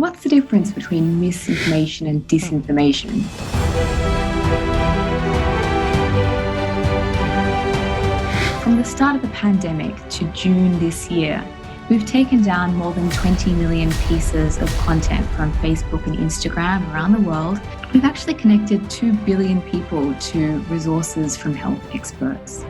what's the difference between misinformation and disinformation? From the start of the pandemic to June this year, we've taken down more than 20 million pieces of content from Facebook and Instagram around the world. We've actually connected 2 billion people to resources from health experts.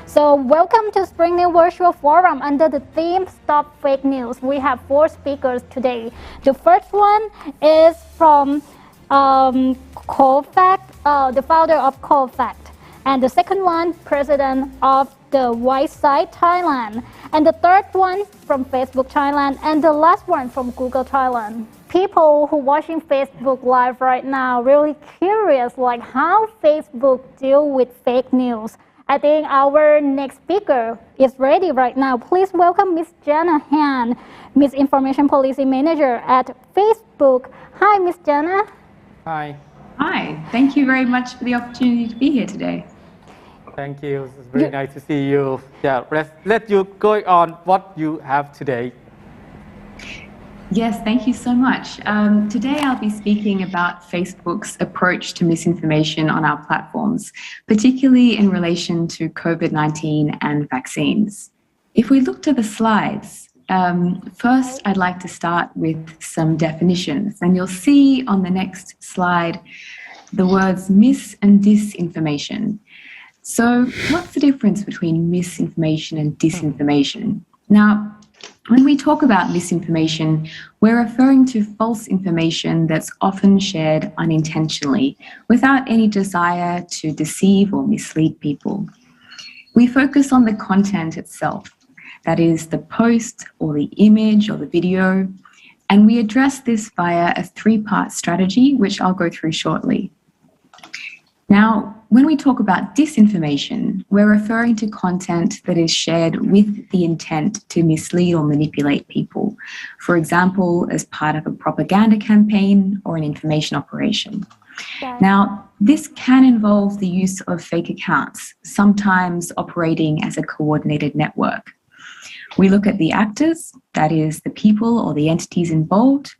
So welcome to Spring New Virtual Forum under the theme Stop Fake News. We have 4 speakers today. The first one is from Cofact, the founder of Cofact. And the second one, president of the White Side Thailand. And the third one from Facebook Thailand. And the last one from Google Thailand. People who watching Facebook Live right now really curious like how Facebook deal with fake news. I think our next speaker is ready right now. Please welcome Ms. Jenna Han, Misinformation Policy Manager at Facebook. Hi, Ms. Jenna. Hi. Hi, thank you very much for the opportunity to be here today. Thank you. It's very nice to see you. Yeah, let you go on what you have today. Yes, thank you so much. Today I'll be speaking about Facebook's approach to misinformation on our platforms, particularly in relation to COVID-19 and vaccines. If we look to the slides, first I'd like to start with some definitions, and you'll see on the next slide the words mis and disinformation. So what's the difference between misinformation and disinformation? Now, when we talk about misinformation, we're referring to false information that's often shared unintentionally, without any desire to deceive or mislead people. We focus on the content itself, that is the post or the image or the video, and we address this via a 3-part strategy, which I'll go through shortly. Now, when we talk about disinformation, we're referring to content that is shared with the intent to mislead or manipulate people, for example, as part of a propaganda campaign or an information operation. Yeah. Now, this can involve the use of fake accounts, sometimes operating as a coordinated network. We look at the actors, that is, the people or the entities involved,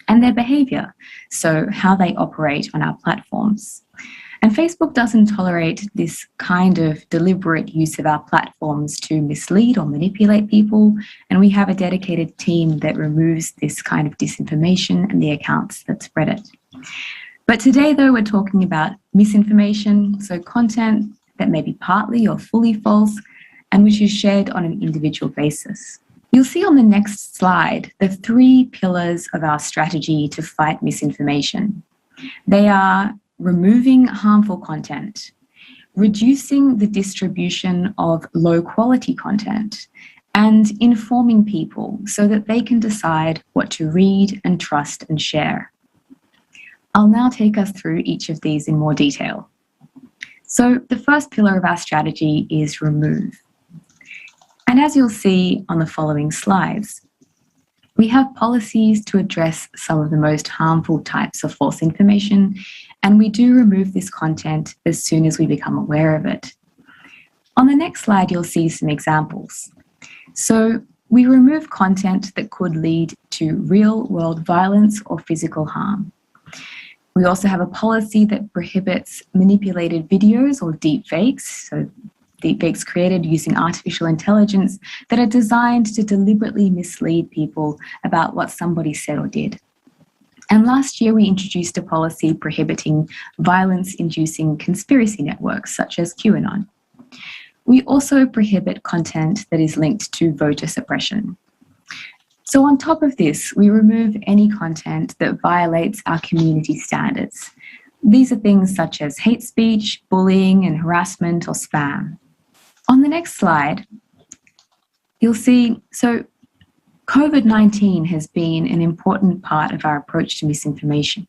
and their behavior, so how they operate on our platforms. And Facebook doesn't tolerate this kind of deliberate use of our platforms to mislead or manipulate people, and we have a dedicated team that removes this kind of disinformation and the accounts that spread it. But today, though, we're talking about misinformation, so content that may be partly or fully false, and which is shared on an individual basis. You'll see on the next slide the 3 pillars of our strategy to fight misinformation. They are removing harmful content, reducing the distribution of low-quality content, and informing people so that they can decide what to read and trust and share. I'll now take us through each of these in more detail. So the first pillar of our strategy is remove. And as you'll see on the following slides, we have policies to address some of the most harmful types of false information, and we do remove this content as soon as we become aware of it. On the next slide, you'll see some examples. So we remove content that could lead to real-world violence or physical harm. We also have a policy that prohibits manipulated videos or deepfakes, so deepfakes created using artificial intelligence that are designed to deliberately mislead people about what somebody said or did. And last year, we introduced a policy prohibiting violence-inducing conspiracy networks such as QAnon. We also prohibit content that is linked to voter suppression. So on top of this, we remove any content that violates our community standards. These are things such as hate speech, bullying and harassment or spam. On the next slide, you'll see, so COVID-19 has been an important part of our approach to misinformation.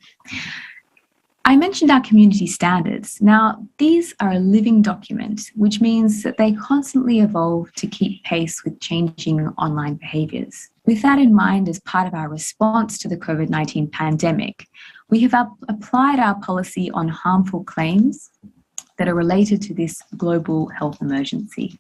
I mentioned our community standards. Now, these are a living document, which means that they constantly evolve to keep pace with changing online behaviours. With that in mind, as part of our response to the COVID-19 pandemic, we have applied our policy on harmful claims that are related to this global health emergency.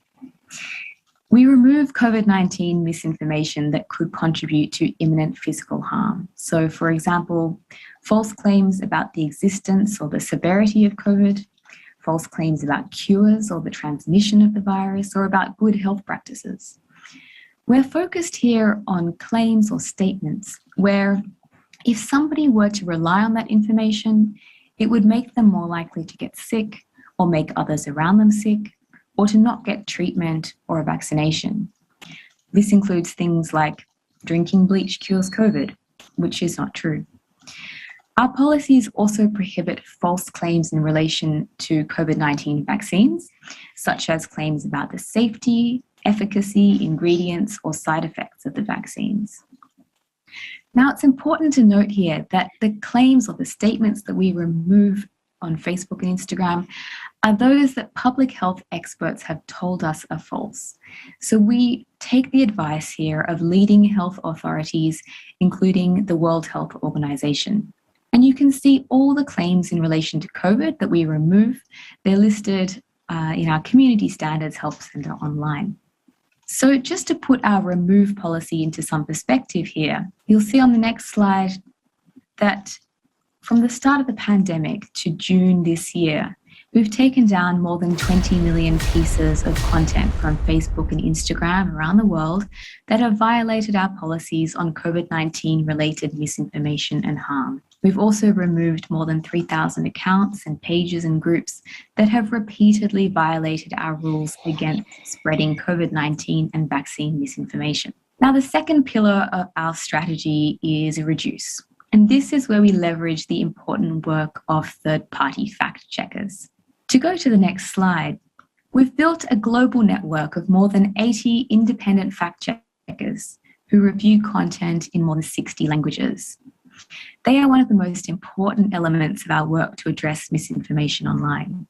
We remove COVID-19 misinformation that could contribute to imminent physical harm. So, for example, false claims about the existence or the severity of COVID, false claims about cures or the transmission of the virus, or about good health practices. We're focused here on claims or statements where if somebody were to rely on that information, it would make them more likely to get sick or make others around them sick, or to not get treatment or a vaccination. This includes things like drinking bleach cures COVID, which is not true. Our policies also prohibit false claims in relation to COVID-19 vaccines, such as claims about the safety, efficacy, ingredients, or side effects of the vaccines. Now, it's important to note here that the claims or the statements that we remove on Facebook and Instagram are those that public health experts have told us are false. So we take the advice here of leading health authorities, including the World Health Organization. And you can see all the claims in relation to COVID that we remove. They're listed in our Community Standards Help Centre online. So just to put our remove policy into some perspective here, you'll see on the next slide that from the start of the pandemic to June this year, we've taken down more than 20 million pieces of content from Facebook and Instagram around the world that have violated our policies on COVID-19 related misinformation and harm. We've also removed more than 3,000 accounts and pages and groups that have repeatedly violated our rules against spreading COVID-19 and vaccine misinformation. Now, the second pillar of our strategy is reduce. And this is where we leverage the important work of third-party fact checkers. To go to the next slide, we've built a global network of more than 80 independent fact checkers who review content in more than 60 languages. They are one of the most important elements of our work to address misinformation online.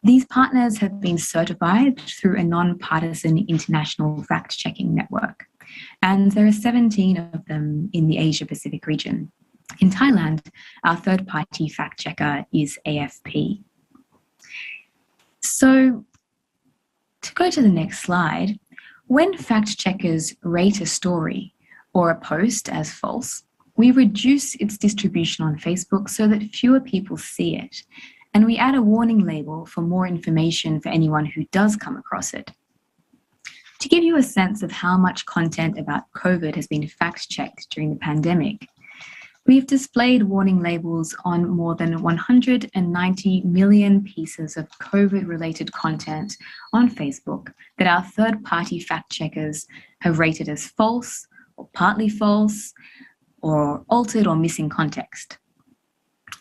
These partners have been certified through a non-partisan international fact-checking network, and there are 17 of them in the Asia-Pacific region. In Thailand, our third-party fact-checker is AFP. So, to go to the next slide, when fact-checkers rate a story or a post as false, we reduce its distribution on Facebook so that fewer people see it, and we add a warning label for more information for anyone who does come across it. To give you a sense of how much content about COVID has been fact-checked during the pandemic, we've displayed warning labels on more than 190 million pieces of COVID-related content on Facebook that our third-party fact-checkers have rated as false or partly false or altered or missing context.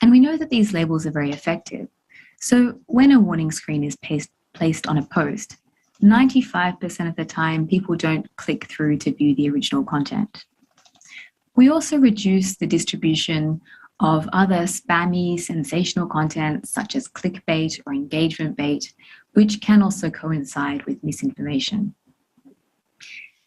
And we know that these labels are very effective. So when a warning screen is placed on a post, 95% of the time, people don't click through to view the original content. We also reduce the distribution of other spammy, sensational content such as clickbait or engagement bait, which can also coincide with misinformation.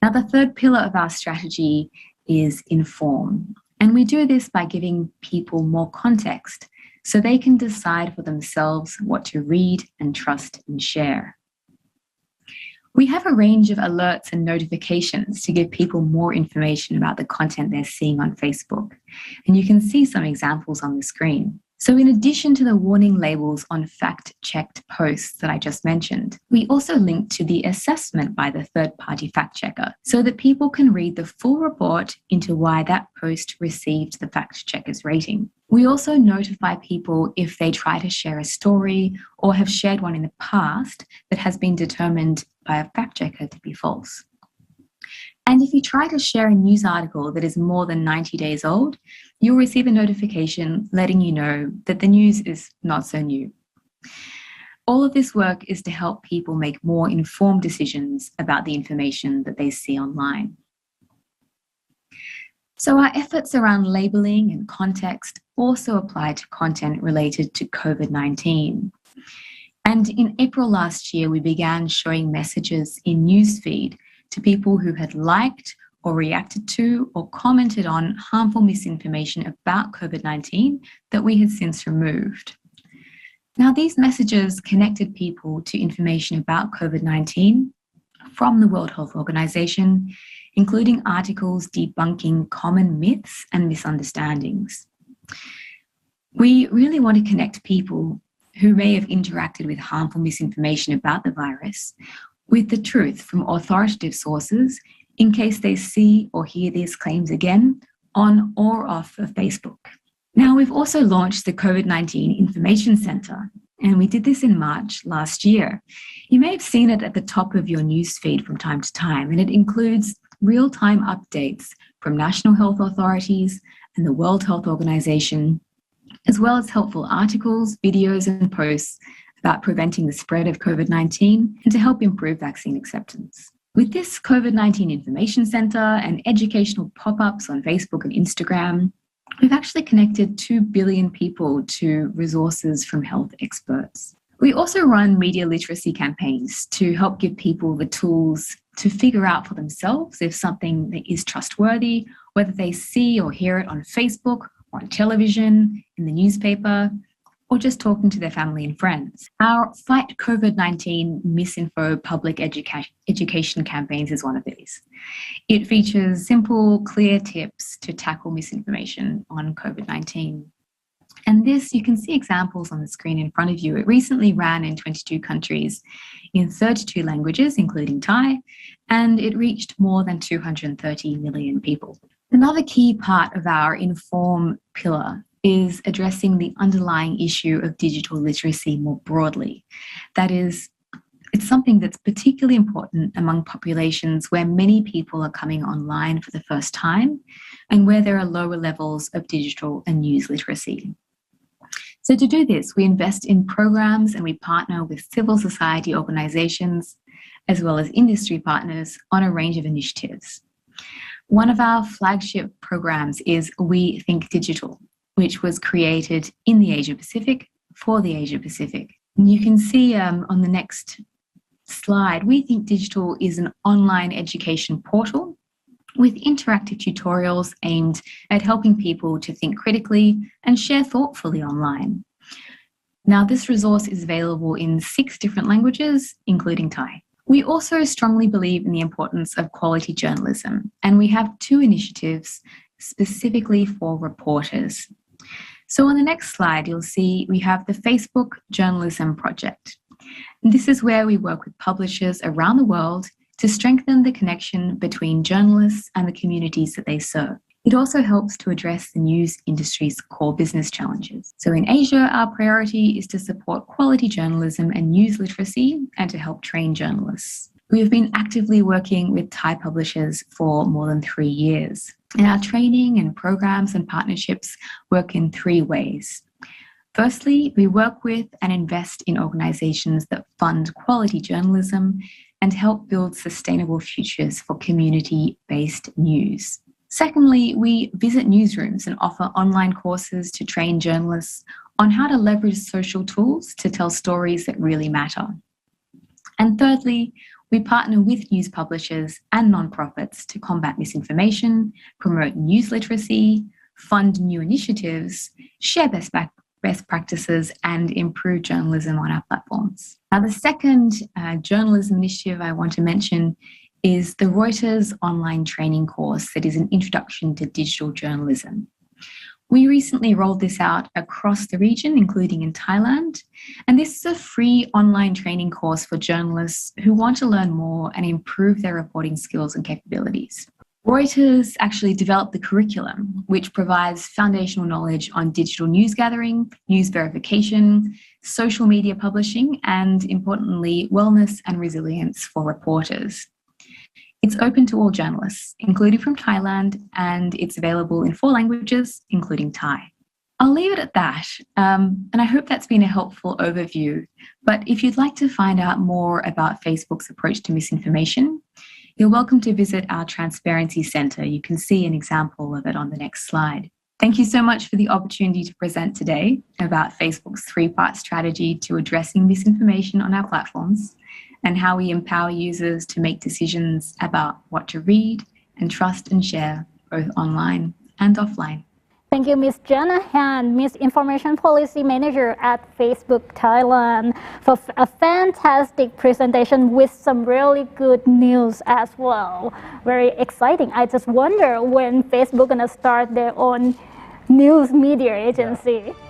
Now, the third pillar of our strategy is inform. And we do this by giving people more context so they can decide for themselves what to read and trust and share. We have a range of alerts and notifications to give people more information about the content they're seeing on Facebook. And you can see some examples on the screen. So in addition to the warning labels on fact-checked posts that I just mentioned, we also link to the assessment by the third-party fact-checker so that people can read the full report into why that post received the fact-checker's rating. We also notify people if they try to share a story or have shared one in the past that has been determined by a fact-checker to be false. And if you try to share a news article that is more than 90 days old, you'll receive a notification letting you know that the news is not so new. All of this work is to help people make more informed decisions about the information that they see online. So our efforts around labeling and context also apply to content related to COVID-19. And in April last year, we began showing messages in newsfeed to people who had liked or reacted to or commented on harmful misinformation about COVID-19 that we had since removed. Now, these messages connected people to information about COVID-19 from the World Health Organization, including articles debunking common myths and misunderstandings. We really want to connect people who may have interacted with harmful misinformation about the virus with the truth from authoritative sources in case they see or hear these claims again on or off of Facebook. Now, we've also launched the COVID-19 Information Centre, and we did this in March last year. You may have seen it at the top of your newsfeed from time to time, and it includes real-time updates from national health authorities and the World Health Organization, as well as helpful articles, videos, and posts about preventing the spread of COVID-19 and to help improve vaccine acceptance. With this COVID-19 Information Centre and educational pop-ups on Facebook and Instagram, we've actually connected 2 billion people to resources from health experts. We also run media literacy campaigns to help give people the tools to figure out for themselves if something is trustworthy, whether they see or hear it on Facebook, on television, in the newspaper, or just talking to their family and friends. Our Fight COVID-19 Misinfo public education campaigns is one of these. It features simple, clear tips to tackle misinformation on COVID-19. And this, you can see examples on the screen in front of you. It recently ran in 22 countries in 32 languages, including Thai, and it reached more than 230 million people. Another key part of our Inform pillar is addressing the underlying issue of digital literacy more broadly. That is, it's something that's particularly important among populations where many people are coming online for the first time and where there are lower levels of digital and news literacy. So to do this, we invest in programs and we partner with civil society organizations as well as industry partners on a range of initiatives. One of our flagship programs is We Think Digital, which was created in the Asia Pacific for the Asia Pacific. And you can see on the next slide, We Think Digital is an online education portal with interactive tutorials aimed at helping people to think critically and share thoughtfully online. Now, this resource is available in 6 different languages, including Thai. We also strongly believe in the importance of quality journalism, and we have 2 initiatives specifically for reporters. So on the next slide, you'll see we have the Facebook Journalism Project. And this is where we work with publishers around the world to strengthen the connection between journalists and the communities that they serve. It also helps to address the news industry's core business challenges. So in Asia, our priority is to support quality journalism and news literacy and to help train journalists. We have been actively working with Thai publishers for more than 3 years. And our training and programs and partnerships work in 3 ways. Firstly, we work with and invest in organizations that fund quality journalism and help build sustainable futures for community-based news. Secondly, we visit newsrooms and offer online courses to train journalists on how to leverage social tools to tell stories that really matter. And thirdly, we partner with news publishers and nonprofits to combat misinformation, promote news literacy, fund new initiatives, share best practices, and improve journalism on our platforms. Now, the second journalism initiative I want to mention is the Reuters online training course that is an introduction to digital journalism. We recently rolled this out across the region, including in Thailand, and this is a free online training course for journalists who want to learn more and improve their reporting skills and capabilities. Reuters actually developed the curriculum, which provides foundational knowledge on digital news gathering, news verification, social media publishing, and importantly, wellness and resilience for reporters. It's open to all journalists, including from Thailand, and it's available in 4 languages, including Thai. I'll leave it at that, and I hope that's been a helpful overview. But if you'd like to find out more about Facebook's approach to misinformation, you're welcome to visit our Transparency Centre. You can see an example of it on the next slide. Thank you so much for the opportunity to present today about Facebook's 3-part strategy to addressing misinformation on our platforms and how we empower users to make decisions about what to read and trust and share, both online and offline. Thank you, Ms. Jenna Han, Misinformation Policy Manager at Facebook Thailand, for a fantastic presentation with some really good news as well. Very exciting. I just wonder when Facebook gonna start their own news media agency. Yeah.